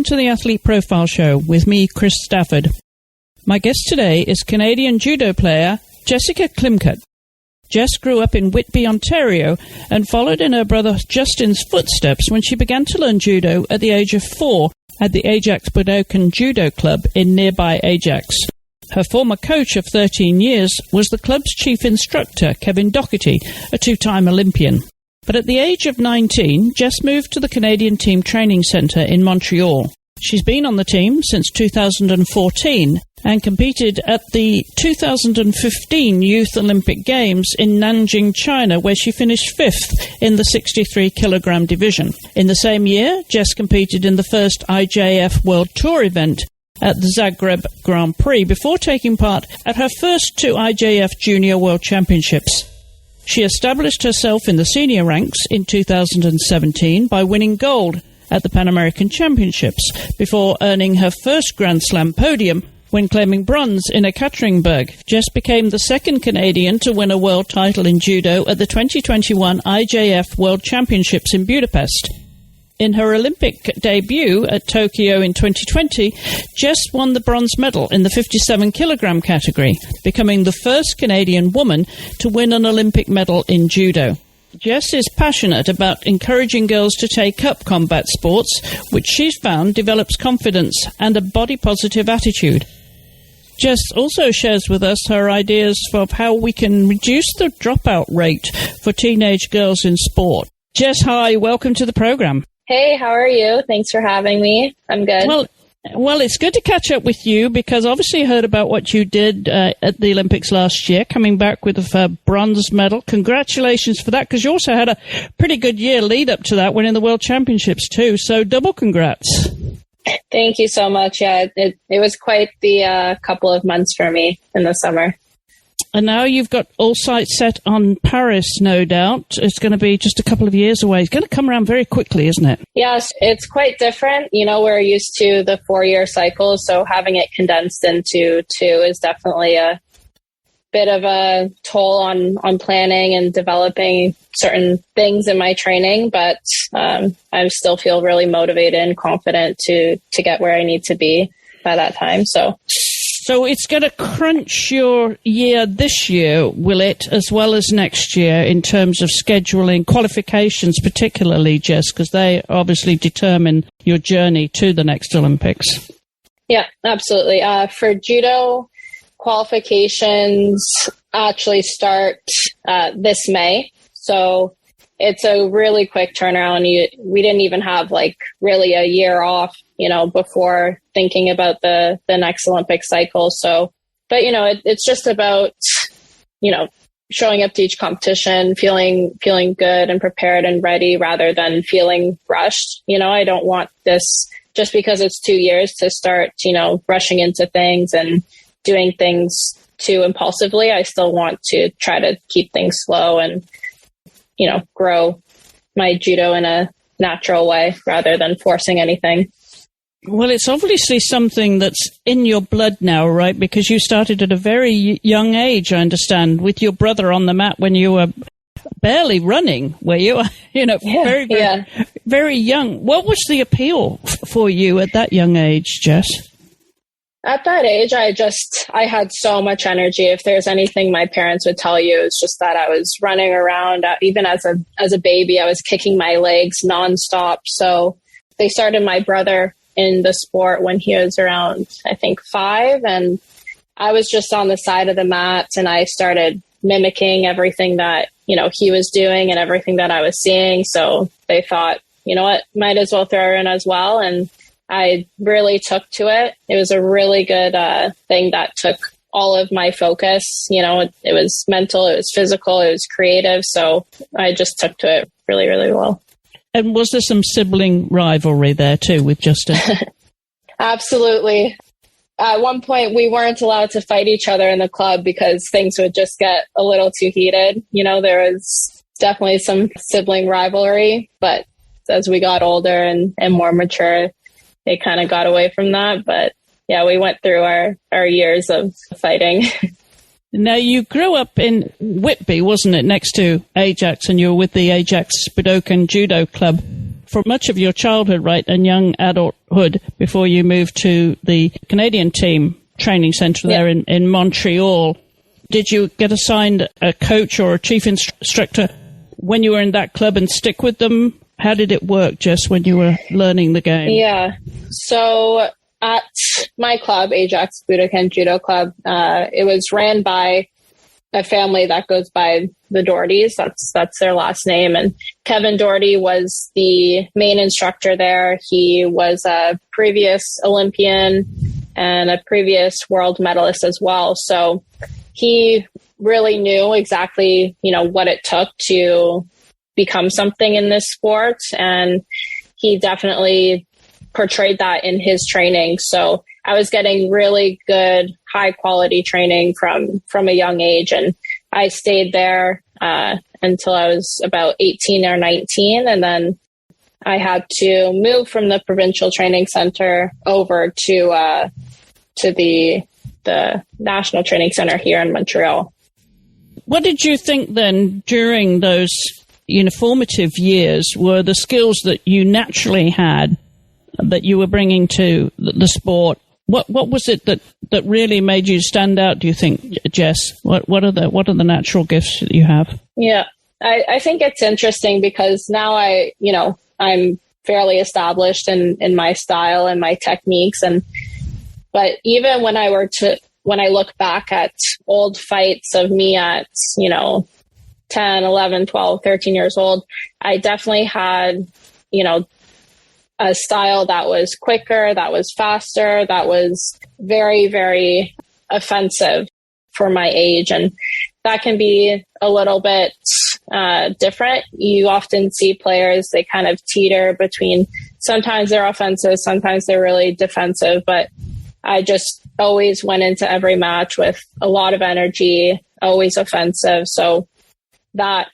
to the Athlete Profile Show with me, Chris Stafford. My guest today is Canadian judo player Jessica Klimkait. Jess grew up in Whitby, Ontario, and followed in her brother Justin's footsteps when she began to learn judo at the age of 4 at the Ajax Budokan Judo Club in nearby Ajax. Her former coach of 13 years was the club's chief instructor, Kevin Doherty, a two-time Olympian. But at the age of 19, Jess moved to the Canadian Team Training Centre in Montreal. She's been on the team since 2014 and competed at the 2015 Youth Olympic Games in Nanjing, China, where she finished 5th in the 63-kilogram division. In the same year, Jess competed in the first IJF World Tour event at the Zagreb Grand Prix before taking part at her first 2 IJF Junior World Championships. She established herself in the senior ranks in 2017 by winning gold at the Pan American Championships before earning her first Grand Slam podium when claiming bronze in Ekaterinburg. Jess became the second Canadian to win a world title in judo at the 2021 IJF World Championships in Budapest. In her Olympic debut at Tokyo in 2020, Jess won the bronze medal in the 57-kilogram category, becoming the first Canadian woman to win an Olympic medal in judo. Jess is passionate about encouraging girls to take up combat sports, which she's found develops confidence and a body-positive attitude. Jess also shares with us her ideas for how we can reduce the dropout rate for teenage girls in sport. Jess, hi, welcome to the program. Hey, how are you? Thanks for having me. I'm good. Well, it's good to catch up with you because obviously you heard about what you did at the Olympics last year, coming back with a bronze medal. Congratulations for that, because you also had a pretty good year lead up to that, winning the World Championships too. So double congrats. Thank you so much. Yeah, it was quite the couple of months for me in the summer. And now you've got all sights set on Paris, no doubt. It's going to be just a couple of years away. It's going to come around very quickly, isn't it? Yes, it's quite different. You know, we're used to the 4-year cycle, so having it condensed into 2 is definitely a bit of a toll on planning and developing certain things in my training. But I still feel really motivated and confident to get where I need to be by that time. So it's going to crunch your year this year, will it, as well as next year in terms of scheduling qualifications, particularly, Jess, because they obviously determine your journey to the next Olympics. Yeah, absolutely. For judo, qualifications actually start this May. So it's a really quick turnaround. We didn't even have really a year off, before thinking about the next Olympic cycle. So, but, it's just about, showing up to each competition, feeling good and prepared and ready rather than feeling rushed. I don't want this just because it's 2 years to start, rushing into things and doing things too impulsively. I still want to try to keep things slow and, grow my judo in a natural way rather than forcing anything. Well, it's obviously something that's in your blood now, right? Because you started at a very young age, I understand, with your brother on the mat when you were barely running, were you? Very young. What was the appeal for you at that young age, Jess? At that age, I had so much energy. If there's anything my parents would tell you, it's just that I was running around. Even as a baby, I was kicking my legs nonstop. So they started my brother in the sport when he was around, I think, 5. And I was just on the side of the mat and I started mimicking everything that, he was doing and everything that I was seeing. So they thought, might as well throw her in as well. And I really took to it. It was a really good thing that took all of my focus. It was mental, it was physical, it was creative. So I just took to it really, really well. And was there some sibling rivalry there too with Justin? Absolutely. At one point, we weren't allowed to fight each other in the club because things would just get a little too heated. There was definitely some sibling rivalry, but as we got older and more mature, it kind of got away from that. But yeah, we went through our years of fighting. Now, you grew up in Whitby, wasn't it, next to Ajax, and you were with the Ajax Budokan Judo Club for much of your childhood, right, and young adulthood before you moved to the Canadian team training center there in Montreal. Did you get assigned a coach or a chief instructor when you were in that club and stick with them? How did it work, Jess, when you were learning the game? Yeah. So at my club, Ajax Budokan Judo Club, it was ran by a family that goes by the Dohertys. That's their last name. And Kevin Doherty was the main instructor there. He was a previous Olympian and a previous world medalist as well. So he really knew exactly, what it took to become something in this sport. And he definitely portrayed that in his training. So I was getting really good, high quality training from a young age. And I stayed there until I was about 18 or 19. And then I had to move from the provincial training center over to the National Training Center here in Montreal. What did you think then during those formative years were the skills that you naturally had that you were bringing to the sport? What was it that really made you stand out, do you think, Jess? What are the natural gifts that you have? Yeah, I think it's interesting because now I'm fairly established in my style and my techniques. But even when I look back at old fights of me at, 10, 11, 12, 13 years old, I definitely had, a style that was quicker, that was faster, that was very, very offensive for my age. And that can be a little bit different. You often see players, they kind of teeter between, sometimes they're offensive, sometimes they're really defensive, but I just always went into every match with a lot of energy, always offensive. So that,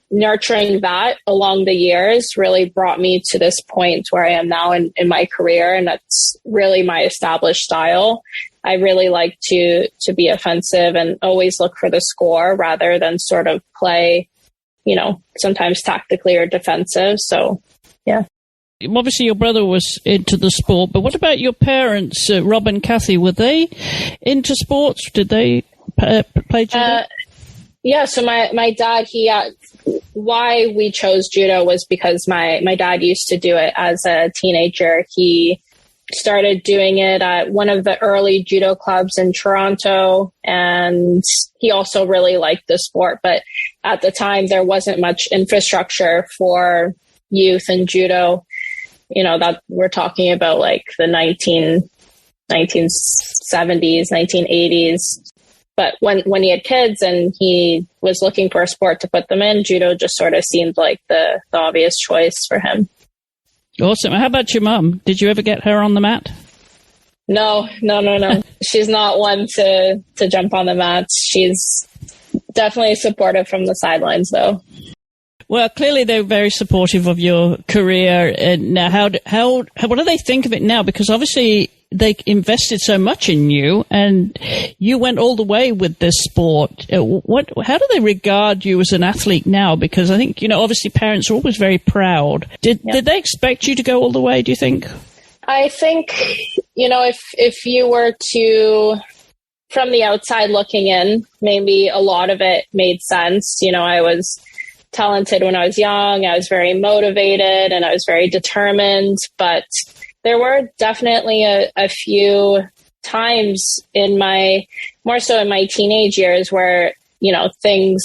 nurturing that along the years really brought me to this point where I am now in my career. And that's really my established style. I really like to be offensive and always look for the score rather than sort of play, sometimes tactically or defensive. So, yeah. Obviously, your brother was into the sport, but what about your parents, Rob and Kathy? Were they into sports? Did they play judo? Yeah, so my dad, why we chose judo was because my dad used to do it as a teenager. He started doing it at one of the early judo clubs in Toronto, and he also really liked the sport. But at the time, there wasn't much infrastructure for youth and judo. That we're talking about like the 1970s, 1980s. But when he had kids and he was looking for a sport to put them in, judo just sort of seemed like the obvious choice for him. Awesome. How about your mom? Did you ever get her on the mat? No. She's not one to jump on the mats. She's definitely supportive from the sidelines, though. Well, clearly they're very supportive of your career. And now, what do they think of it now? Because obviously they invested so much in you, and you went all the way with this sport. How do they regard you as an athlete now? Because I think obviously parents are always very proud. Did they expect you to go all the way? Do you think? I think if you were to, from the outside looking in, maybe a lot of it made sense. I was talented when I was young. I was very motivated and I was very determined, but there were definitely a few times more so in my teenage years where, things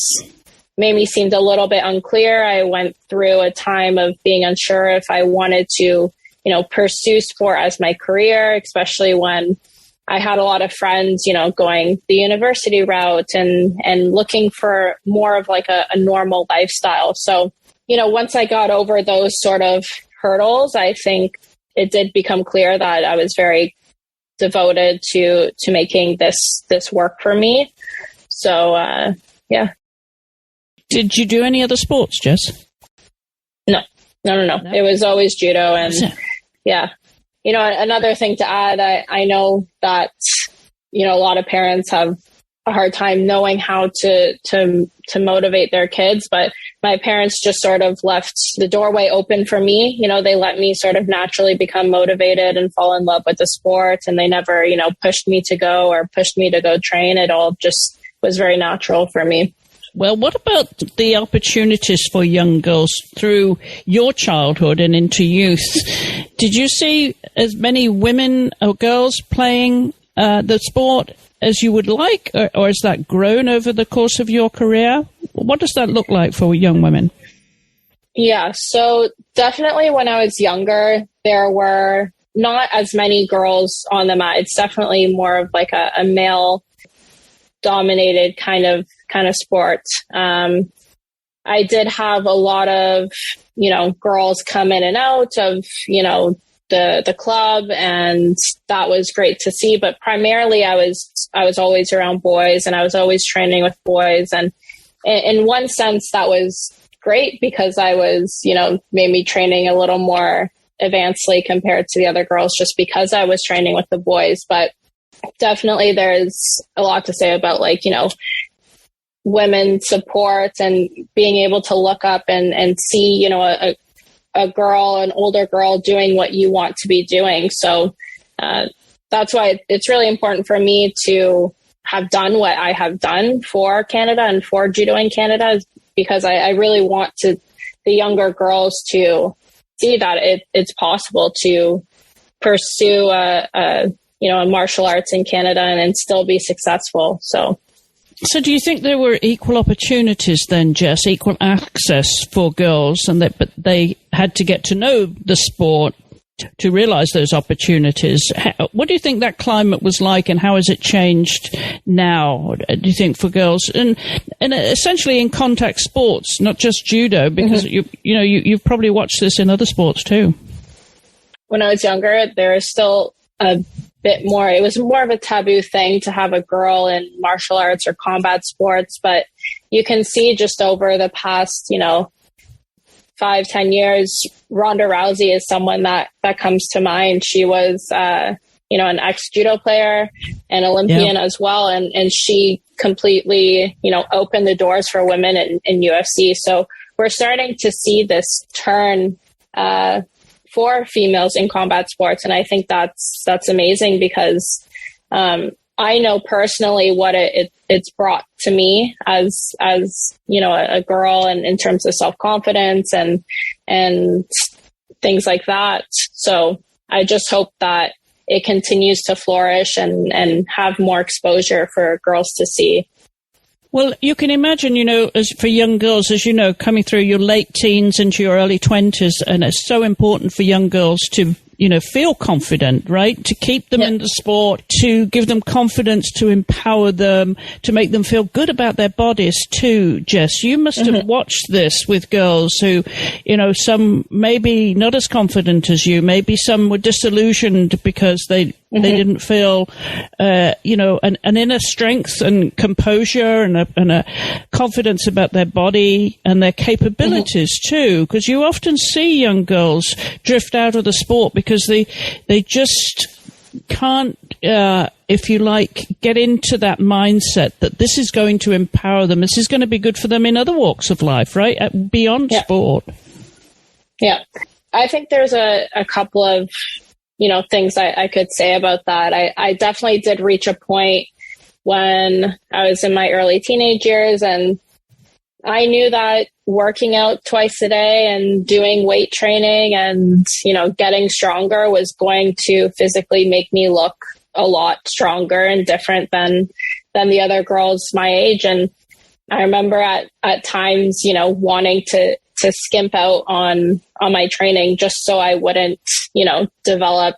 maybe seemed a little bit unclear. I went through a time of being unsure if I wanted to, pursue sport as my career, especially when I had a lot of friends, going the university route and looking for more of like a normal lifestyle. So, once I got over those sort of hurdles, I think it did become clear that I was very devoted to making this work for me. So, yeah. Did you do any other sports, Jess? No. It was always judo. And yeah. Another thing to add, I know that, a lot of parents have a hard time knowing how to motivate their kids, but my parents just sort of left the doorway open for me. They let me sort of naturally become motivated and fall in love with the sport. And they never, pushed me to go or pushed me to go train. It all just was very natural for me. Well, what about the opportunities for young girls through your childhood and into youth? Did you see as many women or girls playing the sport as you would like, or has that grown over the course of your career? What does that look like for young women? Yeah, so definitely when I was younger, there were not as many girls on the mat. It's definitely more of like a male dominated kind of sport. I did have a lot of, girls come in and out of, the club, and that was great to see. But primarily I was always around boys, and I was always training with boys. And in one sense that was great because I was, maybe training a little more advancedly compared to the other girls just because I was training with the boys. But definitely there's a lot to say about women's support and being able to look up and see, a girl, an older girl doing what you want to be doing. So that's why it's really important for me to have done what I have done for Canada and for judo in Canada, because I really want the younger girls to see that it's possible to pursue a martial arts in Canada and still be successful. So do you think there were equal opportunities then, Jess, equal access for girls, but they had to get to know the sport to realize those opportunities? What do you think that climate was like, and how has it changed now, do you think, for girls? And essentially in contact sports, not just judo, because you've probably watched this in other sports too. When I was younger, there was still a bit more, it was more of a taboo thing to have a girl in martial arts or combat sports, but you can see just over the past, 5-10 years, Ronda Rousey is someone that comes to mind. She was, an ex-judo player and Olympian as well. And she completely, opened the doors for women in UFC. So we're starting to see this turn, for females in combat sports. And I think that's amazing because, I know personally what it's brought to me as a girl, and in terms of self-confidence and things like that. So I just hope that it continues to flourish and have more exposure for girls to see. Well, you can imagine, as for young girls, as you know, coming through your late teens into your early 20s, and it's so important for young girls to, feel confident, right? To keep them in the sport, to give them confidence, to empower them, to make them feel good about their bodies too. Jess, you must have watched this with girls who, some maybe not as confident as you, maybe some were disillusioned because they didn't feel, an inner strength and composure and a confidence about their body and their capabilities too. Because you often see young girls drift out of the sport because they just can't, if you like, get into that mindset that this is going to empower them. This is going to be good for them in other walks of life, right? Beyond sport. Yeah. I think there's a couple of, things I could say about that. I definitely did reach a point when I was in my early teenage years, and I knew that working out twice a day and doing weight training and, getting stronger was going to physically make me look a lot stronger and different than the other girls my age. And I remember at times, wanting to skimp out on my training just so I wouldn't, develop,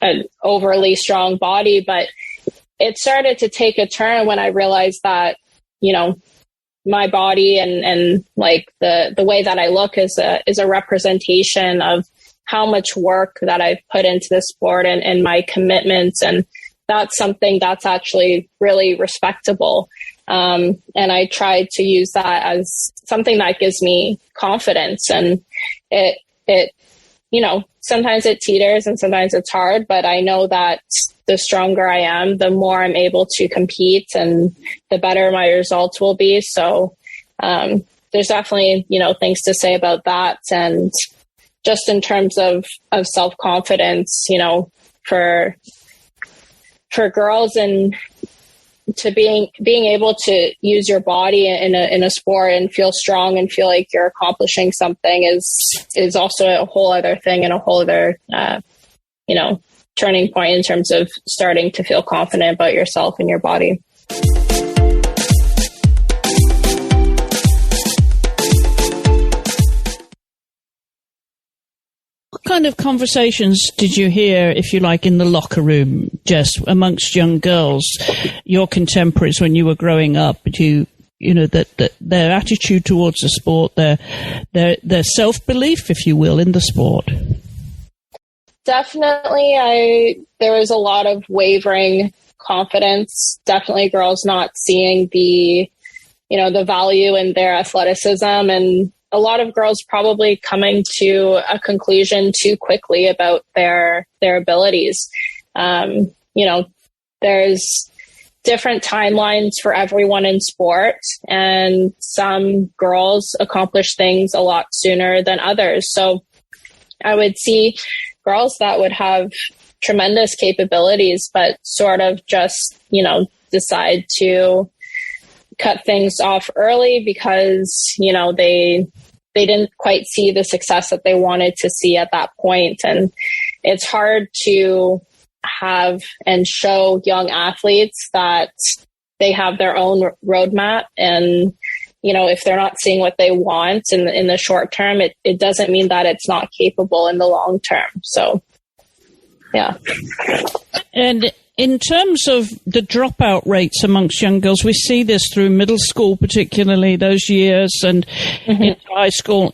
an overly strong body. But it started to take a turn when I realized that, my body and like the way that I look is a representation of how much work that I've put into the sport and my commitments. And that's something that's actually really respectable. And I try to use that as something that gives me confidence. And it sometimes it teeters and sometimes it's hard, but I know that the stronger I am, the more I'm able to compete and the better my results will be. So, there's definitely, things to say about that. And just in terms of self-confidence, for girls, and to being able to use your body in a sport and feel strong and feel like you're accomplishing something is also a whole other thing, and a whole other, turning point in terms of starting to feel confident about yourself and your body. What kind of conversations did you hear, if you like, in the locker room, Jess, amongst young girls, your contemporaries when you were growing up? That their attitude towards the sport, their self-belief, if you will, in the sport? Definitely, there was a lot of wavering confidence. Definitely girls not seeing the value in their athleticism, and a lot of girls probably coming to a conclusion too quickly about their abilities. There's different timelines for everyone in sport, and some girls accomplish things a lot sooner than others. So I would see girls that would have tremendous capabilities, but sort of just, decide to cut things off early because, they didn't quite see the success that they wanted to see at that point. And it's hard to have and show young athletes that they have their own roadmap, and if they're not seeing what they want in the short term, it doesn't mean that it's not capable in the long term. So, yeah. And in terms of the dropout rates amongst young girls, we see this through middle school, particularly those years, and in high school.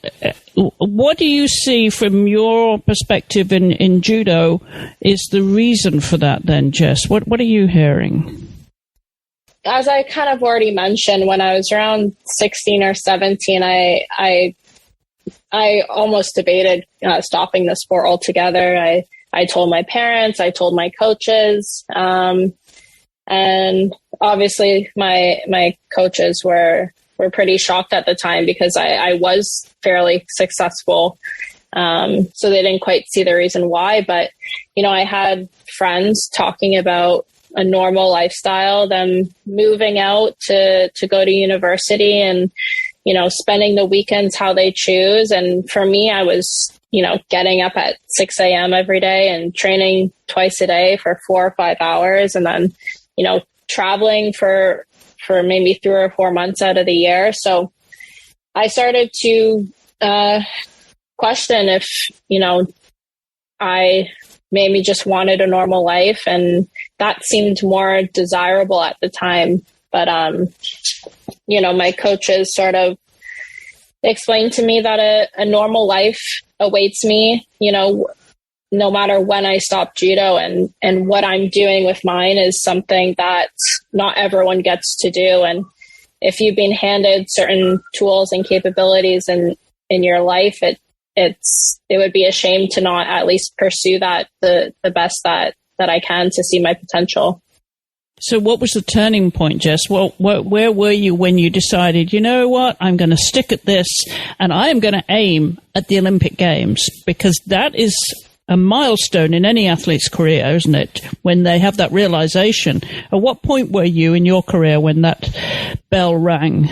What do you see from your perspective in judo is the reason for that then, Jess? What are you hearing? As I kind of already mentioned, when I was around 16 or 17, I almost debated stopping the sport altogether. I told my parents, I told my coaches, and obviously my coaches were pretty shocked at the time because I was fairly successful. So they didn't quite see the reason why, but, I had friends talking about a normal lifestyle, them moving out to go to university and, spending the weekends how they choose. And for me, I was, getting up at 6 a.m. every day and training twice a day for 4 or 5 hours. And then, traveling for maybe 3 or 4 months out of the year. So I started to question if, I maybe just wanted a normal life, and that seemed more desirable at the time. But, my coaches sort of explained to me that a normal life awaits me, no matter when I stop judo, and what I'm doing with mine is something that not everyone gets to do. And if you've been handed certain tools and capabilities in your life, it would be a shame to not at least pursue that the best that I can to see my potential. So what was the turning point, Jess? Well, where were you when you decided, you know what, I'm going to stick at this and I am going to aim at the Olympic Games? Because that is a milestone in any athlete's career, isn't it? When they have that realization. At what point were you in your career when that bell rang?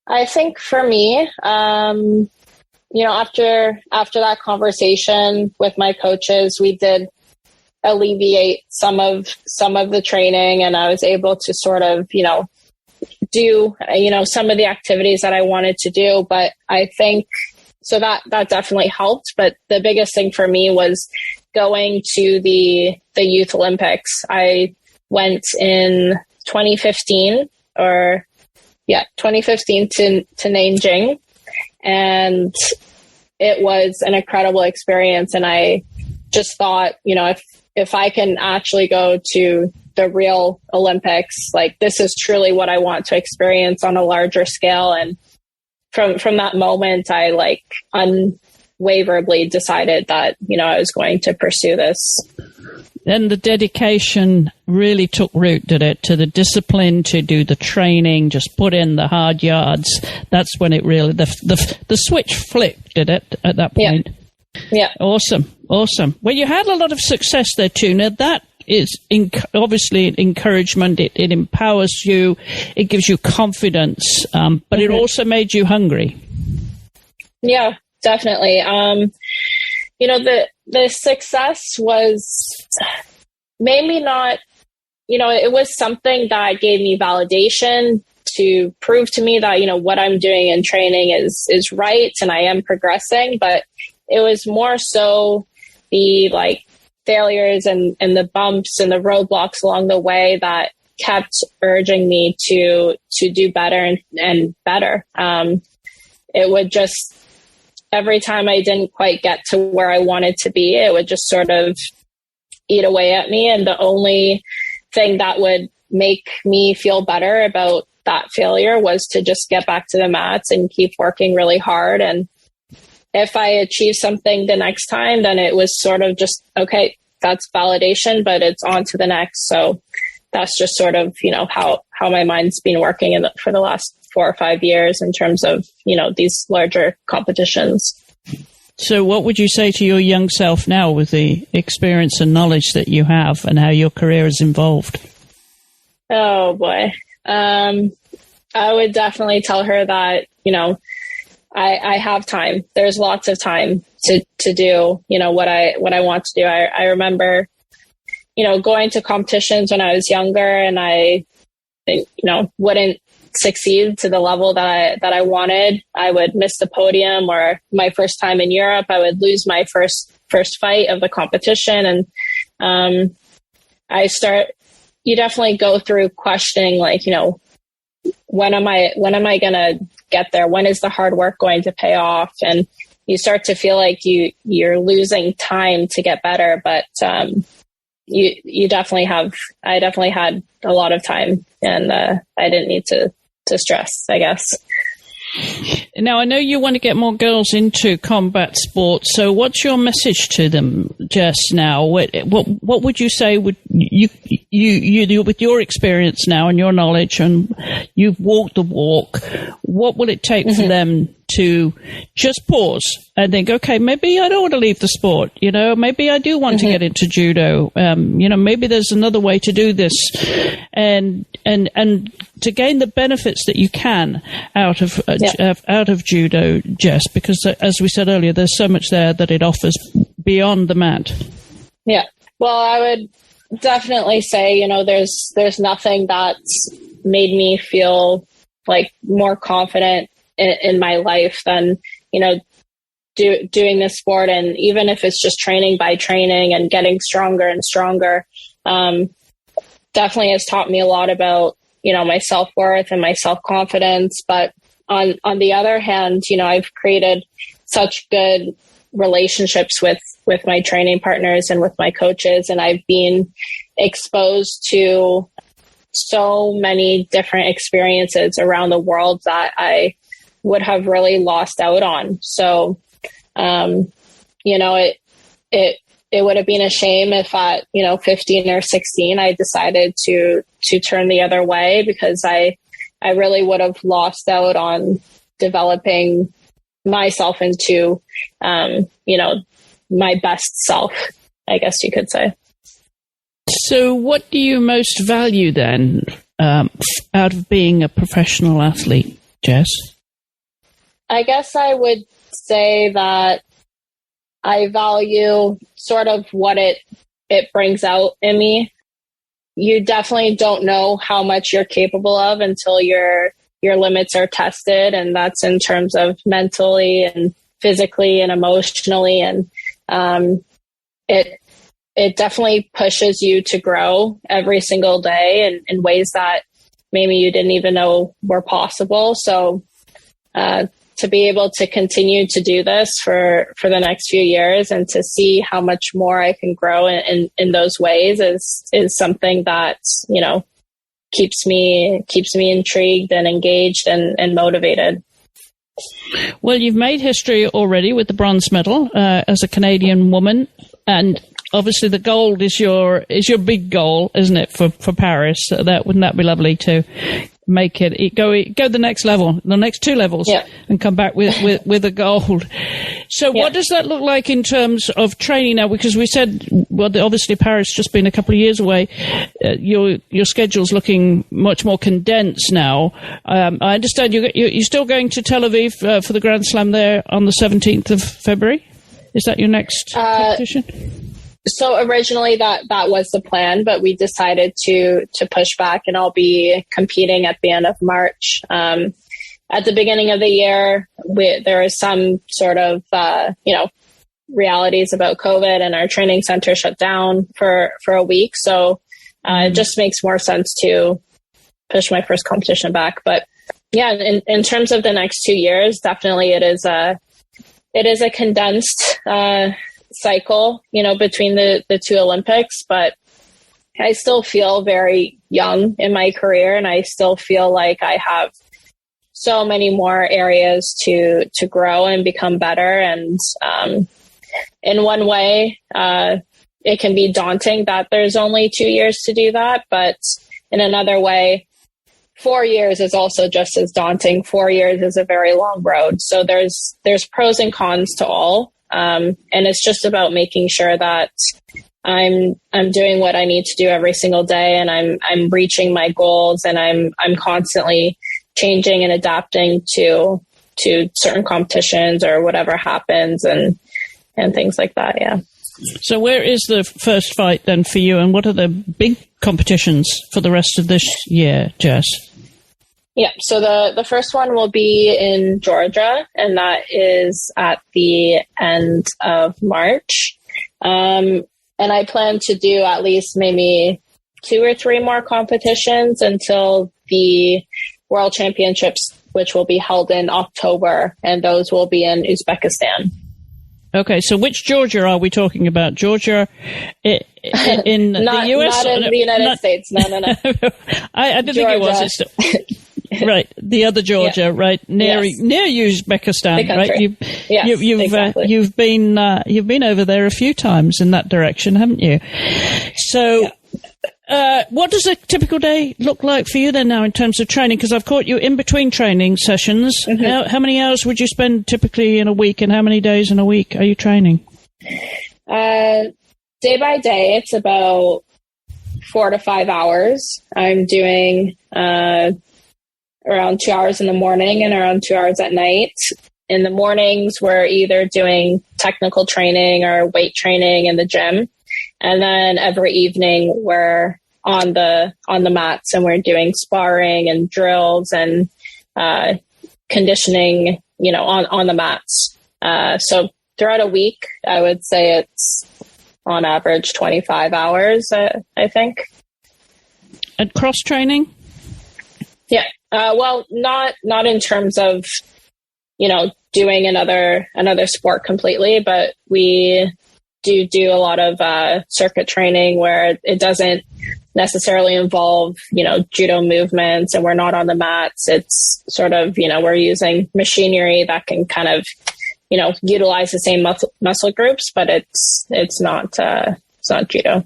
I think for me, after that conversation with my coaches, we did alleviate some of the training, and I was able to sort of, do, some of the activities that I wanted to do. But I think, so that definitely helped. But the biggest thing for me was going to the Youth Olympics. I went in 2015 to Nanjing, and it was an incredible experience. And I just thought, if I can actually go to the real Olympics, like, this is truly what I want to experience on a larger scale. And from that moment, I unwaveringly decided that, I was going to pursue this. then the dedication really took root, did it? To the discipline, to do the training, just put in the hard yards. That's when it really, the switch flipped, did it, at that point? Yeah. Awesome. Well, you had a lot of success there too. Now that is obviously encouragement. It empowers you. It gives you confidence, but it also made you hungry. Yeah, definitely. The success was maybe not, it was something that gave me validation to prove to me that, what I'm doing in training is right and I am progressing. But it was more so the failures and the bumps and the roadblocks along the way that kept urging me to do better and better. It would just, every time I didn't quite get to where I wanted to be, it would just sort of eat away at me. And the only thing that would make me feel better about that failure was to just get back to the mats and keep working really hard. And if I achieve something the next time, then it was sort of just, okay, that's validation, but it's on to the next. So that's just sort of, how my mind's been working for the last 4 or 5 years in terms of, these larger competitions. So what would you say to your young self now with the experience and knowledge that you have and how your career has evolved? Oh boy. I would definitely tell her that, I have time. There's lots of time to do, what I want to do. I remember, going to competitions when I was younger and I, wouldn't succeed to the level that I wanted. I would miss the podium, or my first time in Europe, I would lose my first fight of the competition. And, you definitely go through questioning, when am I going to get there? When is the hard work going to pay off? And you start to feel like you're losing time to get better. But, I definitely had a lot of time, and, I didn't need to stress, I guess. Now, I know you want to get more girls into combat sports. So what's your message to them, Jess, now? What would you say would you with your experience now and your knowledge, and you've walked the walk, what will it take for them to just pause and think, okay, maybe I don't want to leave the sport, maybe I do want to get into judo, maybe there's another way to do this, and to gain the benefits that you can out of judo, Jess, because as we said earlier, there's so much there that it offers beyond the mat. Yeah. Well, I would definitely say, there's nothing that's made me feel more confident in my life than, doing this sport. And even if it's just training by training and getting stronger and stronger, definitely has taught me a lot about, my self-worth and my self-confidence. But on the other hand, I've created such good relationships with my training partners and with my coaches. And I've been exposed to so many different experiences around the world that I would have really lost out on. So, it would have been a shame if at, 15 or 16, I decided to turn the other way, because I really would have lost out on developing myself into, my best self, I guess you could say. So what do you most value then out of being a professional athlete, Jess? I guess I would say that I value sort of what it brings out in me. You definitely don't know how much you're capable of until your limits are tested. And that's in terms of mentally and physically and emotionally. And it definitely pushes you to grow every single day in ways that maybe you didn't even know were possible. So to be able to continue to do this for the next few years and to see how much more I can grow in those ways is something that, keeps me intrigued and engaged and motivated. Well, you've made history already with the bronze medal as a Canadian woman, and obviously the gold is your big goal, isn't it, for Paris? So wouldn't that be lovely to make it go the next level, the next 2 levels, and come back with a gold. So what does that look like in terms of training now? Because we said, well, obviously Paris just been a couple of years away. Your schedule's looking much more condensed now. I understand you're still going to Tel Aviv for the Grand Slam there on the 17th of February. Is that your next competition? So originally that was the plan, but we decided to push back, and I'll be competing at the end of March. At the beginning of the year, there is some sort of, realities about COVID, and our training center shut down for a week. So it just makes more sense to push my first competition back. But yeah, in terms of the next 2 years, definitely it is a condensed, cycle, between the 2 Olympics, but I still feel very young in my career, and I still feel like I have so many more areas to grow and become better. And in one way, it can be daunting that there's only 2 years to do that, but in another way, 4 years is also just as daunting. 4 years is a very long road. So there's pros and cons to all. And it's just about making sure that I'm doing what I need to do every single day, and I'm reaching my goals, and I'm constantly changing and adapting to certain competitions or whatever happens, and things like that. Yeah. So where is the first fight then for you, and what are the big competitions for the rest of this year, Jess? Yeah, so the first one will be in Georgia, and that is at the end of March. And I plan to do at least maybe 2 or 3 more competitions until the World Championships, which will be held in October, and those will be in Uzbekistan. Okay, so which Georgia are we talking about? Georgia in the U.S.? Not in the United States. No. I didn't think it was. Right, the other Georgia, right near Uzbekistan, right? Exactly. You've been over there a few times in that direction, haven't you? So, what does a typical day look like for you then now in terms of training? Because I've caught you in between training sessions. Mm-hmm. How many hours would you spend typically in a week, and how many days in a week are you training? Day by day, it's about 4 to 5 hours. I'm doing around 2 hours in the morning and around 2 hours at night. In the mornings, we're either doing technical training or weight training in the gym. And then every evening we're on the mats, and we're doing sparring and drills and conditioning, on the mats. So throughout a week, I would say it's on average 25 hours, I think. And cross training? Yeah. Well, not in terms of, doing another sport completely, but we do a lot of circuit training where it doesn't necessarily involve, judo movements, and we're not on the mats. It's sort of, we're using machinery that can kind of, utilize the same muscle groups, but it's not judo.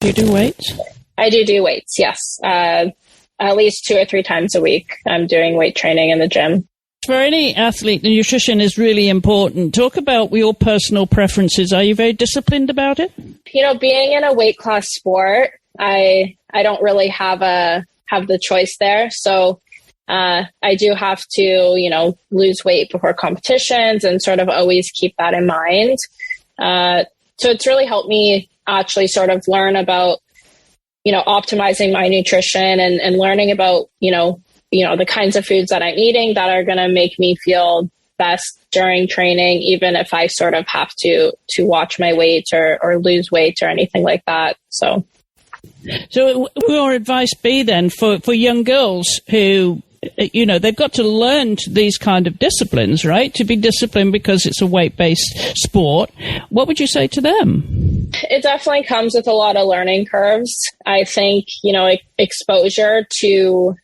Do you do weights? I do weights, yes. At least 2 or 3 times a week, I'm doing weight training in the gym. For any athlete, the nutrition is really important. Talk about your personal preferences. Are you very disciplined about it? Being in a weight class sport, I don't really have the choice there. So I do have to, lose weight before competitions and sort of always keep that in mind. So it's really helped me actually sort of learn about, optimizing my nutrition and learning about, the kinds of foods that I'm eating that are going to make me feel best during training, even if I sort of have to watch my weight or lose weight or anything like that. So what would your advice be then for young girls who, they've got to learn these kind of disciplines, right? To be disciplined because it's a weight-based sport. What would you say to them? It definitely comes with a lot of learning curves. I think, exposure to,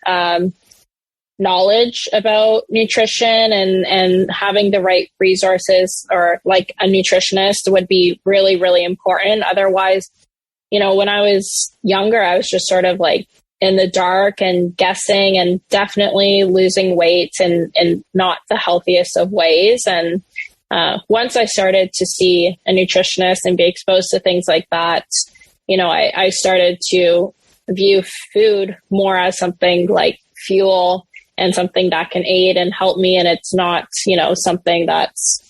knowledge about nutrition and having the right resources, or like a nutritionist, would be really, really important. Otherwise, when I was younger, I was just sort of like in the dark and guessing, and definitely losing weight in not the healthiest of ways. And once I started to see a nutritionist and be exposed to things like that, I started to view food more as something like fuel and something that can aid and help me. And it's not, something that's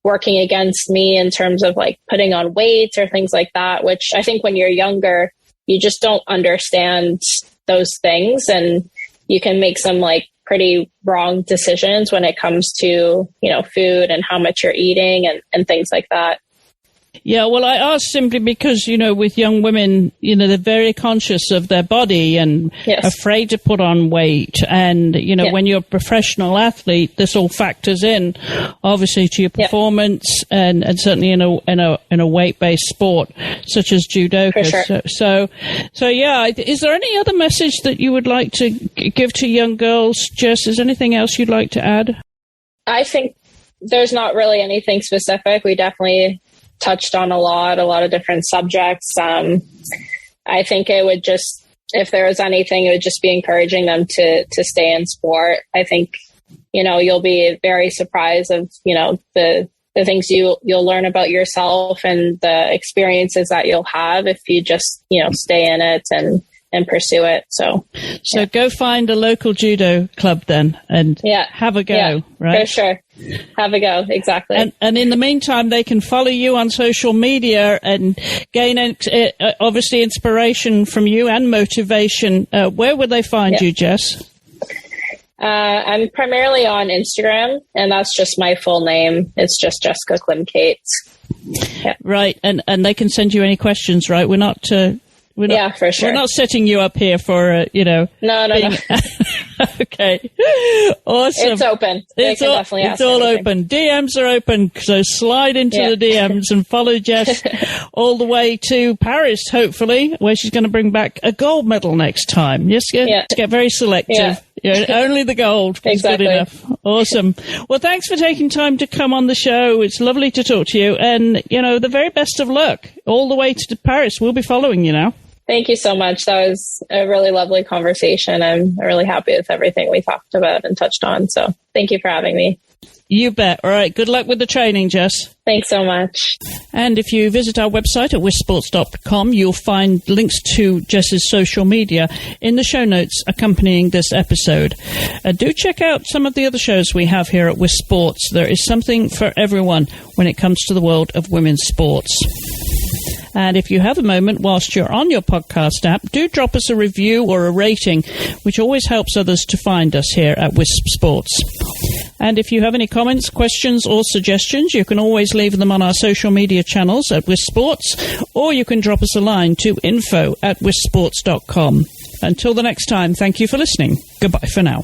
working against me in terms of like putting on weight or things like that, which I think when you're younger, you just don't understand those things, and you can make some like pretty wrong decisions when it comes to, food and how much you're eating and things like that. Yeah, well, I asked simply because, with young women, they're very conscious of their body and afraid to put on weight. And, when you're a professional athlete, this all factors in, obviously, to your performance and certainly in a weight-based sport such as judoka. For sure. So, yeah, is there any other message that you would like to give to young girls? Jess, is there anything else you'd like to add? I think there's not really anything specific. We definitely touched on a lot of different subjects. I think it would just, if there was anything, it would just be encouraging them to stay in sport. I think, you'll be very surprised of, the things you'll learn about yourself and the experiences that you'll have if you just, stay in it and pursue it. So go find a local judo club then and have a go, right? For sure. Have a go. Exactly. And in the meantime, they can follow you on social media and gain obviously inspiration from you and motivation. Where would they find you, Jess? I'm primarily on Instagram, and that's just my full name. It's just Jessica Klimkait. Yeah. Right. And they can send you any questions, right? We're not for sure. We're not setting you up here for, No. Okay. Awesome. It's open. It's all open. DMs are open. So slide into the DMs and follow Jess all the way to Paris, hopefully, where she's going to bring back a gold medal next time. Just get very selective. Yeah. Only the gold is good enough. Awesome. Well, thanks for taking time to come on the show. It's lovely to talk to you. And, the very best of luck all the way to Paris. We'll be following you now. Thank you so much. That was a really lovely conversation. I'm really happy with everything we talked about and touched on. So thank you for having me. You bet. All right. Good luck with the training, Jess. Thanks so much. And if you visit our website at wisports.com, you'll find links to Jess's social media in the show notes accompanying this episode. Do check out some of the other shows we have here at WIS Sports. There is something for everyone when it comes to the world of women's sports. And if you have a moment whilst you're on your podcast app, do drop us a review or a rating, which always helps others to find us here at Wisp Sports. And if you have any comments, questions, or suggestions, you can always leave them on our social media channels at Wisp Sports, or you can drop us a line to info@wisports.com. Until the next time, thank you for listening. Goodbye for now.